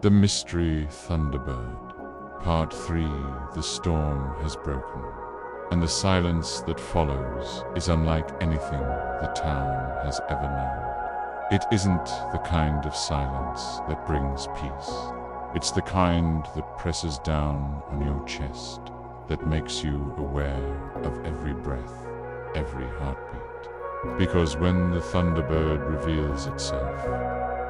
The Mystery Thunderbird. Part 3. The storm has broken, and the silence that follows is unlike anything the town has ever known. It isn't the kind of silence that brings peace. It's the kind that presses down on your chest, that makes you aware of every breath, every heartbeat. Because when the Thunderbird reveals itself,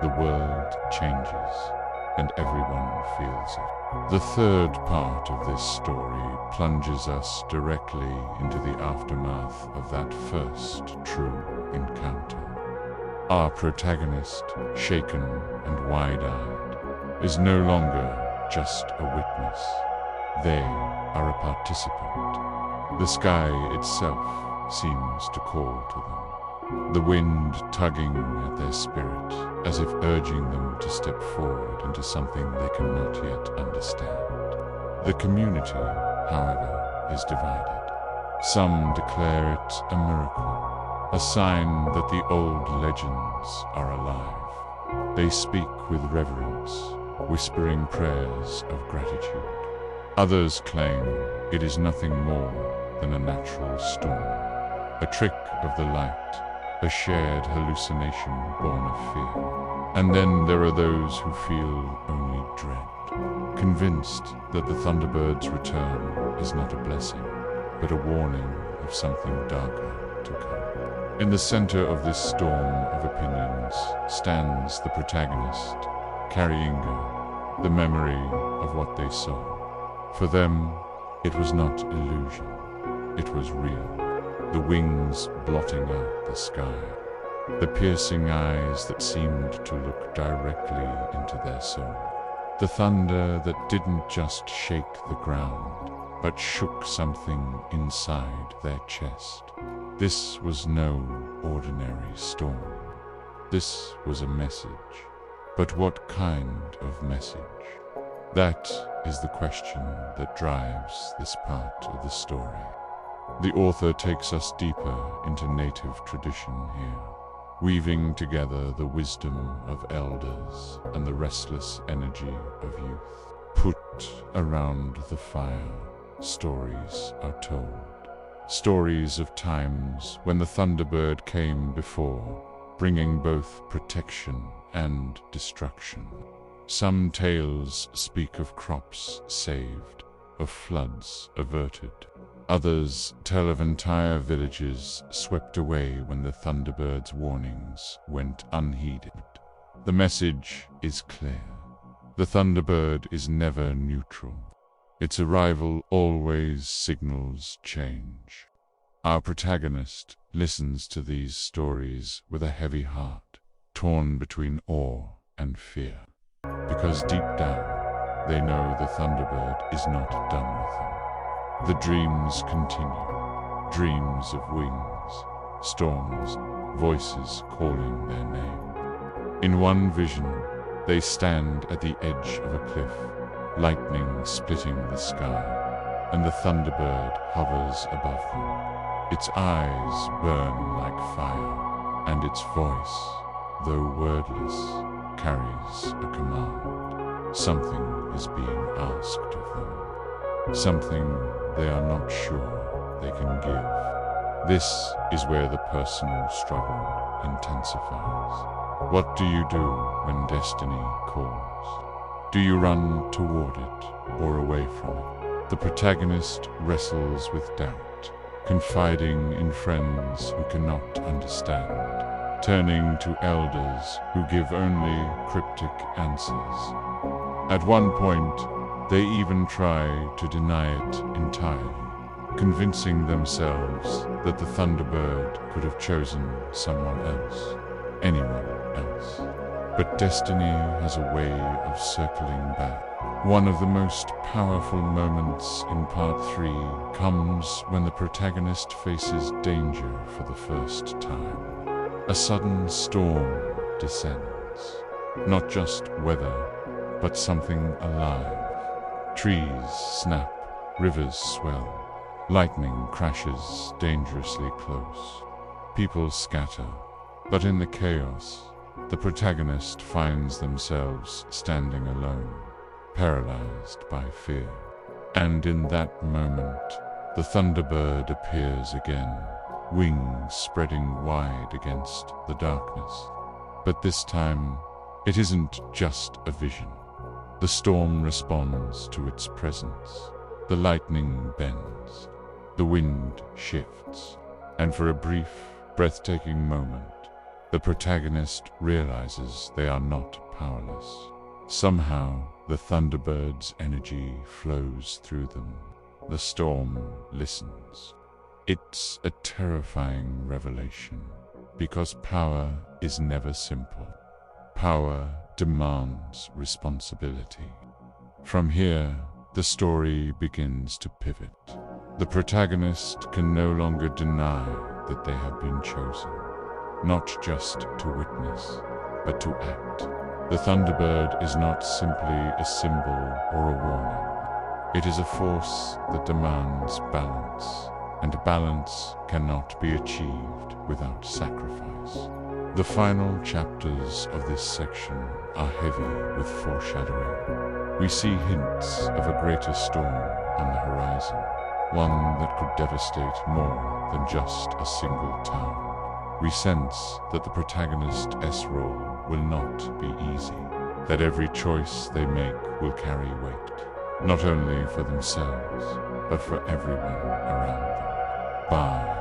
the world changes, and everyone feels it. The third part of this story plunges us directly into the aftermath of that first true encounter. Our protagonist, shaken and wide-eyed, is no longer just a witness. They are a participant. The sky itself seems to call to them, the wind tugging at their spirit, as if urging them to step forward into something they cannot yet understand. The community, however, is divided. Some declare it a miracle, a sign that the old legends are alive. They speak with reverence, whispering prayers of gratitude. Others claim it is nothing more than a natural storm, a trick of the light, a shared hallucination born of fear. And then there are those who feel only dread, convinced that the Thunderbird's return is not a blessing, but a warning of something darker to come. In the center of this storm of opinions stands the protagonist, carrying the memory of what they saw. For them, it was not illusion, it was real. The wings blotting out the sky, the piercing eyes that seemed to look directly into their soul. The thunder that didn't just shake the ground, but shook something inside their chest. This was no ordinary storm. This was a message. But what kind of message? That is the question that drives this part of the story. The author takes us deeper into native tradition here, weaving together the wisdom of elders and the restless energy of youth. Put around the fire, stories are told. Stories of times when the Thunderbird came before, bringing both protection and destruction. Some tales speak of crops saved, of floods averted. Others tell of entire villages swept away when the Thunderbird's warnings went unheeded. The message is clear. The Thunderbird is never neutral. Its arrival always signals change. Our protagonist listens to these stories with a heavy heart, torn between awe and fear. Because deep down, they know the Thunderbird is not done with them. The dreams continue, dreams of wings, storms, voices calling their name. In one vision, they stand at the edge of a cliff, lightning splitting the sky, and the Thunderbird hovers above them. Its eyes burn like fire, and its voice, though wordless, carries a command. Something is being asked of them. Something they are not sure they can give. This is where the personal struggle intensifies. What do you do when destiny calls? Do you run toward it or away from it? The protagonist wrestles with doubt, confiding in friends who cannot understand, turning to elders who give only cryptic answers. At one point, they even try to deny it entirely, convincing themselves that the Thunderbird could have chosen someone else, anyone else. But destiny has a way of circling back. One of the most powerful moments in Part 3 comes when the protagonist faces danger for the first time. A sudden storm descends. Not just weather, but something alive. Trees snap, rivers swell, lightning crashes dangerously close. People scatter, but in the chaos, the protagonist finds themselves standing alone, paralyzed by fear. And in that moment, the Thunderbird appears again, wings spreading wide against the darkness. But this time, it isn't just a vision. The storm responds to its presence. The lightning bends, the wind shifts, and for a brief, breathtaking moment, the protagonist realizes they are not powerless. Somehow, the Thunderbird's energy flows through them. The storm listens. It's a terrifying revelation, because power is never simple. Power demands responsibility. From here, the story begins to pivot. The protagonist can no longer deny that they have been chosen, not just to witness, but to act. The Thunderbird is not simply a symbol or a warning. It is a force that demands balance, and balance cannot be achieved without sacrifice. The final chapters of this section are heavy with foreshadowing. We see hints of a greater storm on the horizon, one that could devastate more than just a single town. We sense that the protagonist's role will not be easy, that every choice they make will carry weight, not only for themselves, but for everyone around them.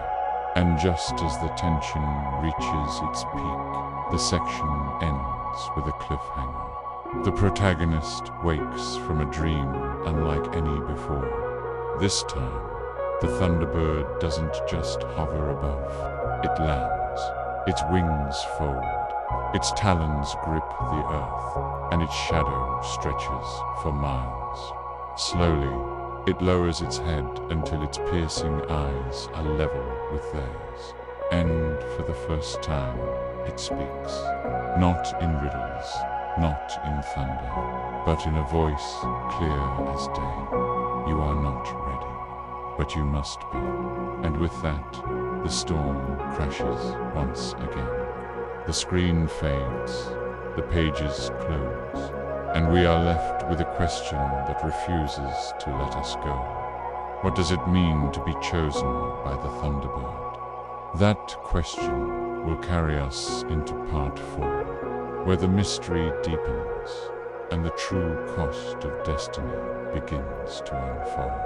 And just as the tension reaches its peak, the section ends with a cliffhanger. The protagonist wakes from a dream unlike any before. This time, the Thunderbird doesn't just hover above, it lands. Its wings fold, its talons grip the earth, and its shadow stretches for miles. Slowly, it lowers its head until its piercing eyes are level with theirs. And for the first time, it speaks. Not in riddles, not in thunder, but in a voice clear as day. You are not ready, but you must be. And with that, the storm crashes once again. The screen fades, the pages close, and we are left with a question that refuses to let us go. What does it mean to be chosen by the Thunderbird? That question will carry us into part 4, where the mystery deepens and the true cost of destiny begins to unfold.